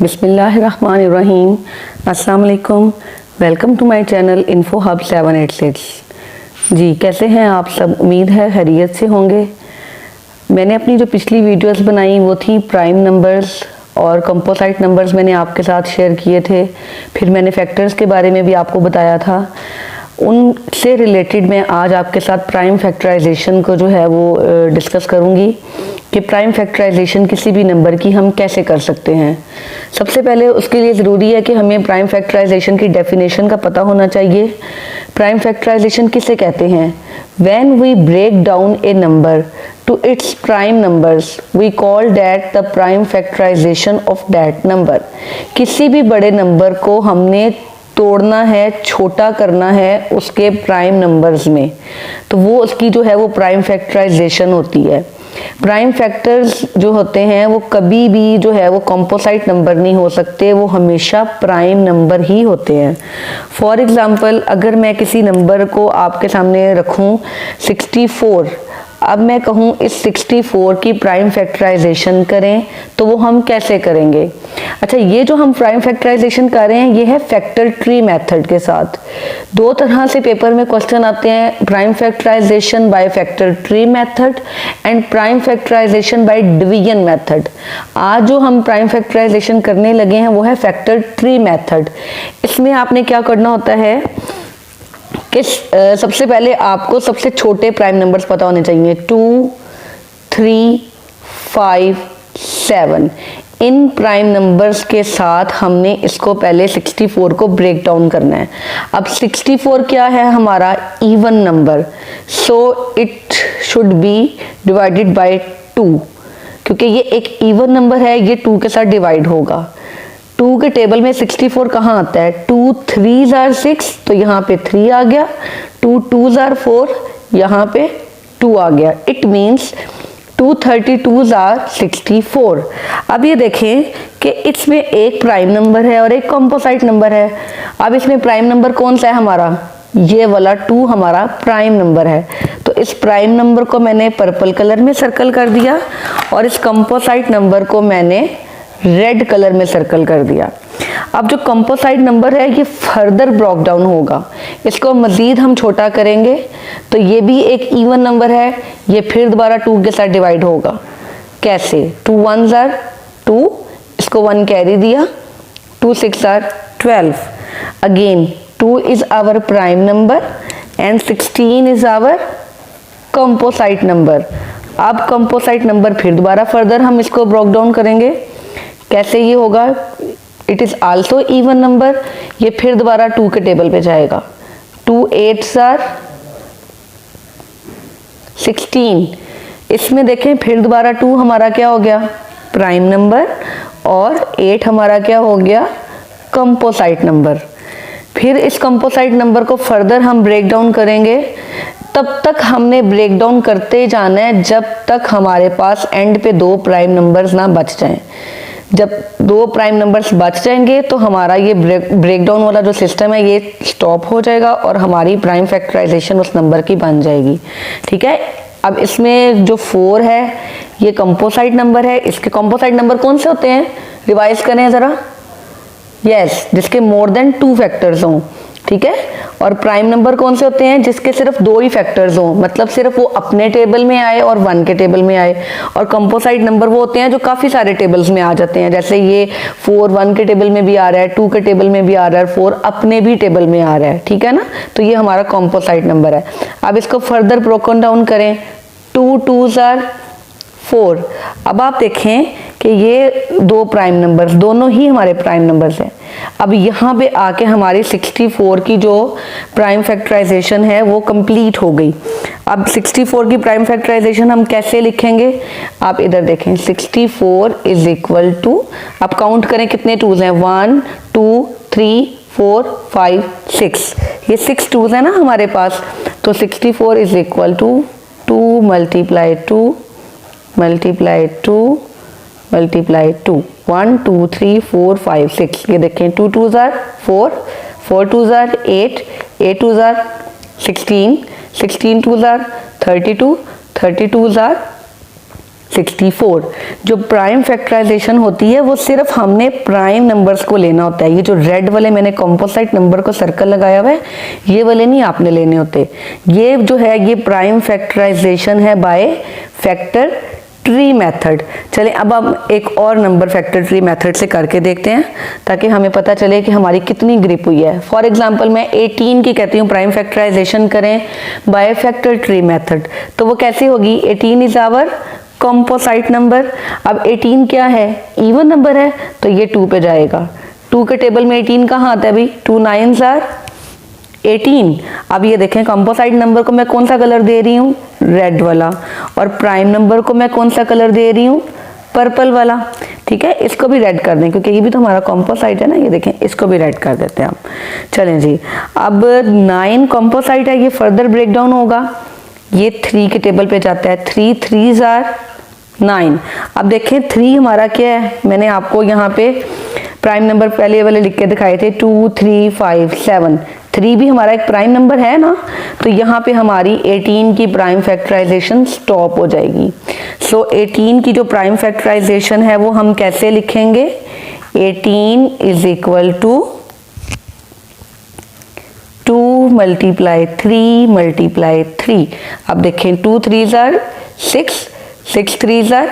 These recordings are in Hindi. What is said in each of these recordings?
बिस्मिल्लाहिर्रहमानिर्रहीम। अस्सलाम वालेकुम। Welcome to my channel info hub 786। जी, कैसे हैं आप सब? उम्मीद है खैरियत से होंगे। मैंने अपनी जो पिछली वीडियोस बनाई वो थी प्राइम नंबर्स और कंपोजिट नंबर्स मैंने आपके साथ शेयर किए थे। फिर मैंने फैक्टर्स के बारे में भी आपको बताया था। उनसे रिलेटेड मैं आज आपके साथ प्राइम फैक्टराइजेशन को जो है वो डिस्कस करूंगी कि प्राइम फैक्टराइजेशन किसी भी नंबर की हम कैसे कर सकते हैं। सबसे पहले उसके लिए ज़रूरी है कि हमें प्राइम फैक्टराइजेशन की डेफिनेशन का पता होना चाहिए। प्राइम फैक्टराइजेशन किसे कहते हैं? When we break down a number to its prime numbers we call that the prime factorization of that number. किसी भी बड़े नंबर को हमने तोड़ना है, छोटा करना है उसके प्राइम नंबर्स में, तो वो उसकी जो है वो प्राइम फैक्टराइजेशन होती है। प्राइम फैक्टर्स जो होते हैं वो कभी भी जो है वो कंपोजिट नंबर नहीं हो सकते, वो हमेशा प्राइम नंबर ही होते हैं। फॉर एग्जांपल, अगर मैं किसी नंबर को आपके सामने रखूं 64, अब मैं कहूँ इस 64 की प्राइम फैक्टराइजेशन करें, तो वो हम कैसे करेंगे? अच्छा, ये जो हम प्राइम फैक्टराइजेशन कर रहे हैं ये है फैक्टर ट्री मेथड के साथ। दो तरह से पेपर में क्वेश्चन आते हैं, prime factorization by factor tree method and prime factorization by division method. आज जो हम प्राइम फैक्टराइजेशन करने लगे हैं वो है फैक्टर ट्री मेथड। इसमें आपने क्या करना होता है कि सबसे पहले आपको सबसे छोटे प्राइम नंबर्स पता होने चाहिए। 2, 3, 5, 7। इन प्राइम नंबर्स के साथ हमने इसको पहले 64 को ब्रेक डाउन करना है। अब 64 क्या है? हमारा even number, so it should be divided by 2। क्योंकि ये एक इवन नंबर है, ये 2 के साथ डिवाइड होगा। 2 के टेबल में 64 कहाँ आता है? 2 3s are 6, तो यहाँ पे 3 आ गया। 2 2s are 4, यहाँ पे 2 आ गया। It means 2 32s are 64। अब ये देखें कि इसमें एक प्राइम नंबर है और एक कंपोजिट नंबर है। अब इसमें प्राइम नंबर कौन सा है हमारा? ये वाला 2 हमारा प्राइम नंबर है। तो इस प्राइम नंबर को मैंने पर्पल कलर में सर्कल कर दिया और इस कंपोजिट नंबर को मैंने रेड कलर में सर्कल कर दिया। अब जो कंपोजिट नंबर है ये फर्दर ब्रेक डाउन होगा, इसको मजीद हम छोटा करेंगे तो ये भी एक इवन नंबर है, ये फिर दोबारा 2 के साथ डिवाइड होगा। कैसे? 2 1s are 2, इसको 1 कैरी दिया, 2 6 are 12। Again 2 is our prime number and 16 is our composite number. अब कंपोजिट नंबर फिर दोबारा फर्दर हम इसको ब्रेक डाउन करेंगे। कैसे ये होगा? It is also even number, ये फिर दोबारा 2 के टेबल पे जाएगा। 2 8s are 16। इसमें देखें फिर दोबारा 2 हमारा क्या हो गया? प्राइम नंबर, और 8 हमारा क्या हो गया? Composite number. फिर इस कंपोजिट नंबर को फर्दर हम ब्रेक डाउन करेंगे। तब तक हमने ब्रेक डाउन करते जाना है जब तक हमारे पास एंड पे 2 प्राइम नंबर्स ना बच जाएं। जब 2 प्राइम नंबर्स बच जाएंगे तो हमारा ये ब्रेक डाउन वाला जो सिस्टम है ये स्टॉप हो जाएगा और हमारी प्राइम फैक्टराइजेशन उस नंबर की बन जाएगी। ठीक है। अब इसमें जो 4 है ये कंपोजिट नंबर है। इसके कंपोजिट नंबर कौन से होते हैं? रिवाइज करें जरा। यस, जिसके मोर देन 2 फैक्टर्स हों। ठीक है। और प्राइम नंबर कौन से होते हैं? जिसके सिर्फ 2 ही फैक्टर्स हों, मतलब सिर्फ वो अपने टेबल में आए और 1 के टेबल में आए। और कंपोजिट नंबर वो होते हैं जो काफी सारे टेबल्स में आ जाते हैं, जैसे ये 4 1 के टेबल में भी आ रहा है, 2 के टेबल में भी आ रहा है, 4 अपने भी टेबल में आ रहा है। ठीक है ना। तो ये हमारा कंपोजिट नंबर है। अब इसको फर्दर ब्रोकन डाउन करें। 2 2s are 4। अब आप देखें कि ये 2 प्राइम नंबर्स दोनों ही हमारे प्राइम नंबर्स हैं। अब यहाँ पे आके हमारी 64 की जो प्राइम फैक्टराइजेशन है वो कंप्लीट हो गई। अब 64 की प्राइम फैक्टराइजेशन हम कैसे लिखेंगे? आप इधर देखें, 64 इज इक्वल टू, अब काउंट करें कितने 2s हैं? 1 2 3 4 5 6। ये 6 2s है ना हमारे पास। तो 64 is equal to 2 multiply 2 multiply 2 multiply 2, 1 2 3 4 5 6। ये देखें 2 2s are 4, 4 2s are 8, 8 2s are 16, 16 2s are 32, 32s are 64। जो प्राइम फैक्टराइजेशन होती है वो सिर्फ हमने प्राइम नंबर्स को लेना होता है। ये जो रेड वाले मैंने कॉम्पोसाइट नंबर को सर्कल लगाया हुआ है, ये वाले नहीं आपने लेने होते। ये जो है ये प्राइम फैक्टराइजेशन है बाय फैक्टर ट्री मेथड। चलें अब हम एक और नंबर फैक्टर ट्री मेथड से करके देखते हैं ताकि हमें पता चले कि हमारी कितनी ग्रिप हुई है। फॉर एग्जांपल मैं 18 की कहती हूँ प्राइम फैक्टराइजेशन करें बाय फैक्टर ट्री मेथड, तो वो कैसे होगी? 18 इज आवर कॉम्पोसाइट नंबर। अब 18 क्या है? इवन नंबर है, तो ये 2 पे जाएगा। 2 के टेबल में 18 कहाँ आता है भाई? 2 9s आर 18। अब ये देखें कॉम्पोसाइट नंबर को मैं कौन सा कलर दे रही हूँ? रेड वाला। और प्राइम नंबर को मैं कौन सा कलर दे रही हूँ? पर्पल वाला। ठीक है, इसको भी रेड कर दें क्योंकि ये भी तो हमारा कॉम्पोसाइट है ना। ये देखें इसको भी रेड कर देते हैं हम। चलें जी, अब 9 कॉम्पोसाइट है, ये फर्दर ब्रेक डाउन होगा। ये 3 के टेबल पे जाता है। 3 3s आर 9। अब देखें 3 हमारा क्या है? मैंने आपको यहाँ पे प्राइम नंबर पहले वाले लिख के दिखाए थे 2 3 5 7। 3 भी हमारा एक प्राइम नंबर है ना, तो यहाँ पे हमारी 18 की प्राइम फैक्टराइजेशन स्टॉप हो जाएगी। सो 18 की जो प्राइम फैक्टराइजेशन है वो हम कैसे लिखेंगे? 18 is equal to 2 multiply 3 multiply 3। अब देखें 2 3s आर 6, 6 3s आर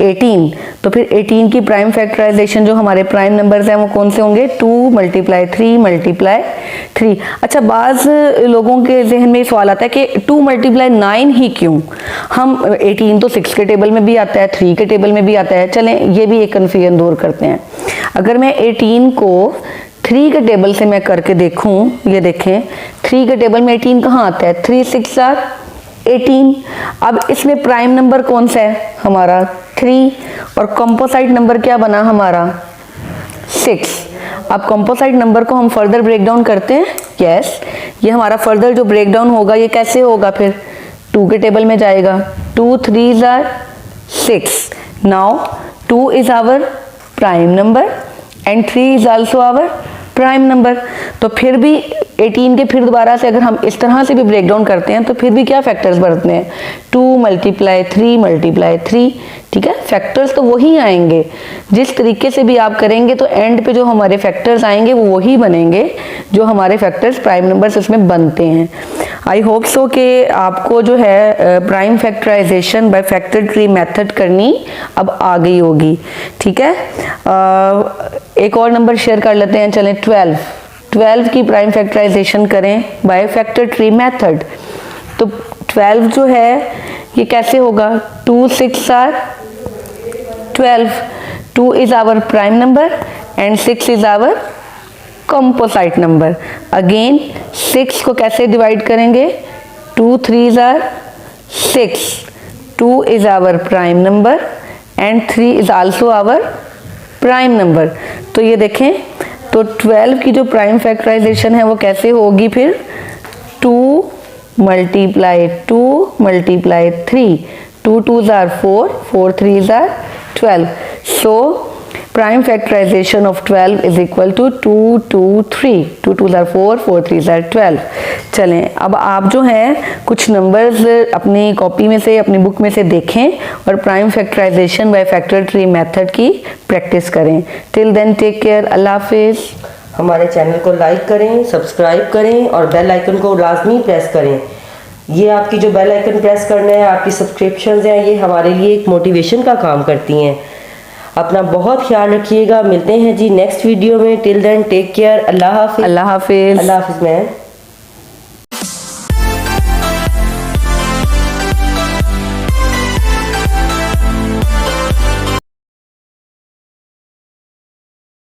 18। तो फिर 18 की प्राइम फैक्टराइजेशन जो हमारे प्राइम नंबर्स हैं वो कौन से होंगे? 2 मल्टीप्लाई 3 मल्टीप्लाई 3। अच्छा, बाज़ लोगों के जहन में सवाल आता है कि 2 मल्टीप्लाई 9 ही क्यों? हम 18 तो 6 के टेबल में भी आता है, 3 के टेबल में भी आता है। चलें ये भी एक कन्फ्यूजन दूर करते हैं। अगर मैं 18 को 3 के टेबल से मैं करके देखूं, ये देखें 3 के टेबल में 18 कहाँ आता है? 3 6 आर 18। अब इसमें प्राइम नंबर कौन सा है? हमारा 3। और कॉम्पोसाइट नंबर क्या बना हमारा? 6। अब कॉम्पोसाइट नंबर को हम फर्दर ब्रेक डाउन करते हैं। यस, ये हमारा फर्दर जो ब्रेक डाउन होगा ये कैसे होगा? फिर 2 के टेबल में जाएगा। 2 3s are 6। Now 2 is our prime number and 3 is also our prime number. तो फिर भी 18 के फिर दोबारा से अगर हम इस तरह से भी ब्रेक डाउन करते हैं तो फिर भी क्या फैक्टर्स बढ़ते हैं? 2 मल्टीप्लाई 3 मल्टीप्लाई 3। ठीक है, फैक्टर्स तो वही आएंगे। जिस तरीके से भी आप करेंगे तो एंड पे जो हमारे फैक्टर्स आएंगे वो वही बनेंगे जो हमारे फैक्टर्स प्राइम नंबर्स उसमें बनते हैं। आई होप सो कि आपको जो है prime factorization by factor tree method करनी अब आ गई होगी। ठीक है, एक और नंबर शेयर कर लेते हैं। चलें 12 की प्राइम फैक्टराइजेशन करें बाय फैक्टर ट्री मेथड। तो 12 जो है ये कैसे होगा? 2 6 are 12। 2 is our prime number and 6 is our composite number. Again 6 को कैसे डिवाइड करेंगे? 2 3s are 6। 2 is our prime number and 3 is also our prime number. तो ये देखें, तो 12 की जो प्राइम फैक्टराइजेशन है वो कैसे होगी? फिर 2 multiply 2 multiply 3। 2 2s are 4, 4 3s are 12। So prime factorization of 12 is equal to 2 2 3। 2 2s are 4, 4 3s are 12। चलें अब आप जो हैं कुछ नंबर्स अपनी कॉपी में से, अपनी बुक में से देखें और prime factorization by factor tree method की प्रैक्टिस करें। टिल देन टेक केयर, अल्लाह हाफिज़। हमारे चैनल को लाइक करें, सब्सक्राइब करें और बेल आइकन को लाजमी प्रेस करें। ये आपकी जो बेल आइकन प्रेस करना है, आपकी सब्सक्रिप्शंस हैं, ये हमारे लिए एक मोटिवेशन का काम करती हैं। अपना बहुत ख्याल रखिएगा। मिलते हैं जी नेक्स्ट वीडियो में। टिल देन टेक केयर, अल्लाह हाफिज़। अल्लाह हाफिज़। अल्लाह हाफिज़ मैम।